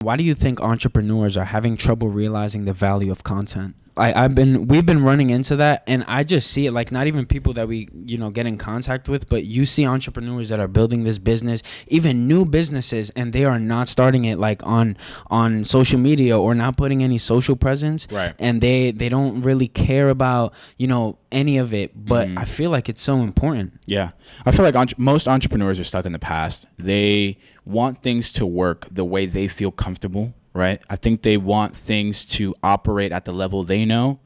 Why do you think entrepreneurs are having trouble realizing the value of content? We've been running into that, and I just see it, like, not even people that we, get in contact with, but you see entrepreneurs that are building this business, even new businesses, and they are not starting it like on social media or not putting any social presence. Right. And they don't really care about, any of it, but I feel like it's so important. Yeah. I feel like most entrepreneurs are stuck in the past. They want things to work the way they feel comfortable, right? I think they want things to operate at the level they know.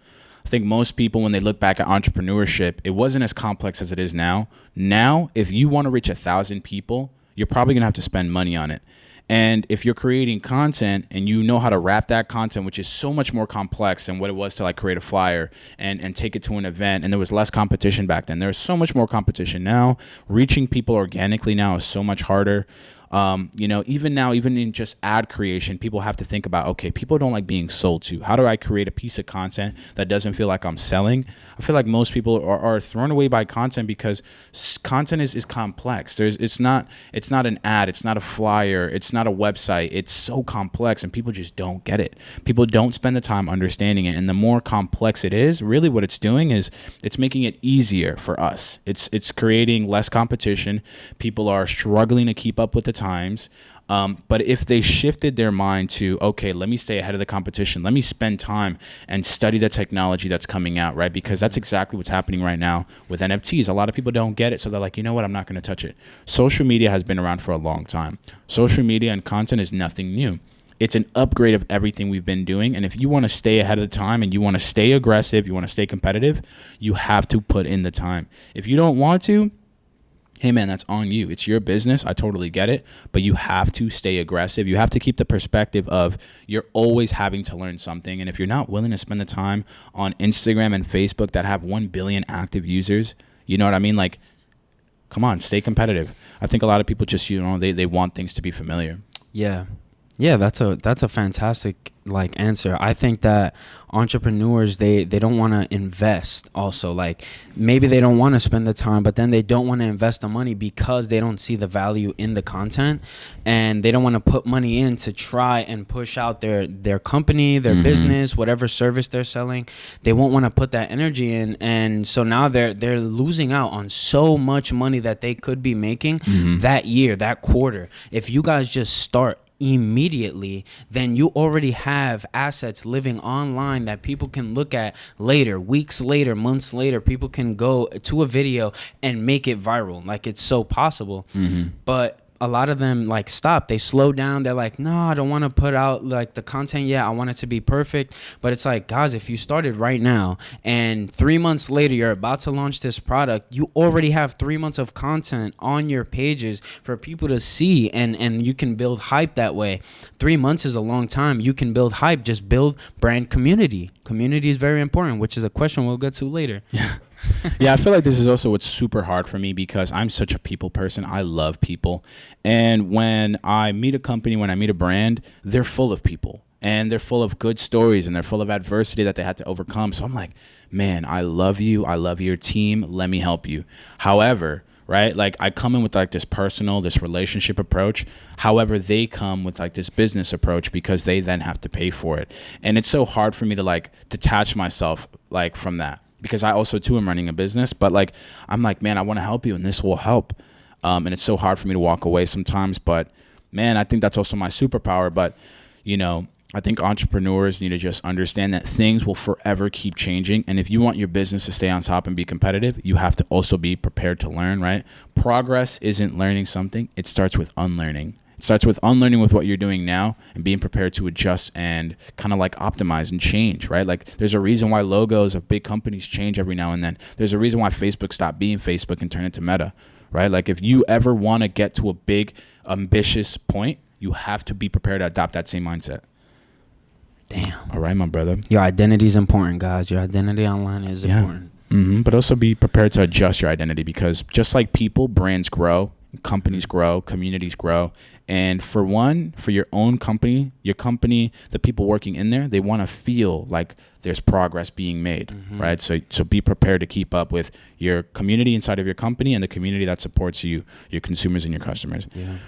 I think most people, when they look back at entrepreneurship, it wasn't as complex as it is now. Now, if you want to reach 1,000 people, you're probably going to have to spend money on it. And if you're creating content and you know how to wrap that content, which is so much more complex than what it was to like create a flyer and take it to an event, and there was less competition back then. There's so much more competition now. Reaching people organically now is so much harder. Even now, even in just ad creation, people have to think about, okay, people don't like being sold to. How do I create a piece of content that doesn't feel like I'm selling? I feel like most people are thrown away by content because content is complex. It's not an ad. It's not a flyer. It's not a website. It's so complex and people just don't get it. People don't spend the time understanding it. And the more complex it is, really what it's doing is it's making it easier for us. It's creating less competition. People are struggling to keep up with the times. But if they shifted their mind to, okay, let me stay ahead of the competition, let me spend time and study the technology that's coming out, right? Because that's exactly what's happening right now with NFTs. A lot of people don't get it, so they're like, you know what, I'm not going to touch it. Social media has been around for a long time. Social media and content is nothing new. It's an upgrade of everything we've been doing. And if you want to stay ahead of the time and you want to stay aggressive, you want to stay competitive, you have to put in the time. If you don't want to, hey man, that's on you. It's your business. I totally get it. But you have to stay aggressive. You have to keep the perspective of you're always having to learn something. And if you're not willing to spend the time on Instagram and Facebook that have 1 billion active users, you know what I mean? Like, come on, stay competitive. I think a lot of people just, they want things to be familiar. Yeah. Yeah, that's a fantastic answer. I think that entrepreneurs, they don't want to invest also. Like, maybe they don't want to spend the time, but then they don't want to invest the money because they don't see the value in the content, and they don't want to put money in to try and push out their company, their business, whatever service they're selling. They won't want to put that energy in, and so now they're losing out on so much money that they could be making that year, that quarter. If you guys just start immediately, then you already have assets living online that people can look at later, weeks later, months later. People can go to a video and make it viral. Like, it's so possible. But a lot of them stop. They slow down. They're like, no, I don't want to put out the content yet. I want it to be perfect. But it's like, guys, if you started right now and 3 months later you're about to launch this product, you already have 3 months of content on your pages for people to see, and you can build hype that way. 3 months is a long time. You can build hype. Just build brand community. Community is very important, which is a question we'll get to later. Yeah, I feel like this is also what's super hard for me because I'm such a people person. I love people. And when I meet a company, when I meet a brand, they're full of people. And they're full of good stories, and they're full of adversity that they had to overcome. So I'm like, man, I love you. I love your team. Let me help you. However, right, I come in with this personal, this relationship approach. However, they come with this business approach because they then have to pay for it. And it's so hard for me to detach myself from that. Because I also too am running a business, but I'm like, man, I want to help you and this will help. And it's so hard for me to walk away sometimes, but man, I think that's also my superpower. But, I think entrepreneurs need to just understand that things will forever keep changing. And if you want your business to stay on top and be competitive, you have to also be prepared to learn, right? Progress isn't learning something. It starts with unlearning. It starts with unlearning with what you're doing now and being prepared to adjust and kind of optimize and change, right? There's a reason why logos of big companies change every now and then. There's a reason why Facebook stopped being Facebook and turned into Meta, right? If you ever want to get to a big, ambitious point, you have to be prepared to adopt that same mindset. Damn. All right, my brother. Your identity is important, guys. Your identity online is important. But also be prepared to adjust your identity because just like people, brands grow, companies grow, communities grow. And for your own company, the people working in there, they want to feel like there's progress being made, right? So be prepared to keep up with your community inside of your company and the community that supports you, your consumers and your customers. Yeah.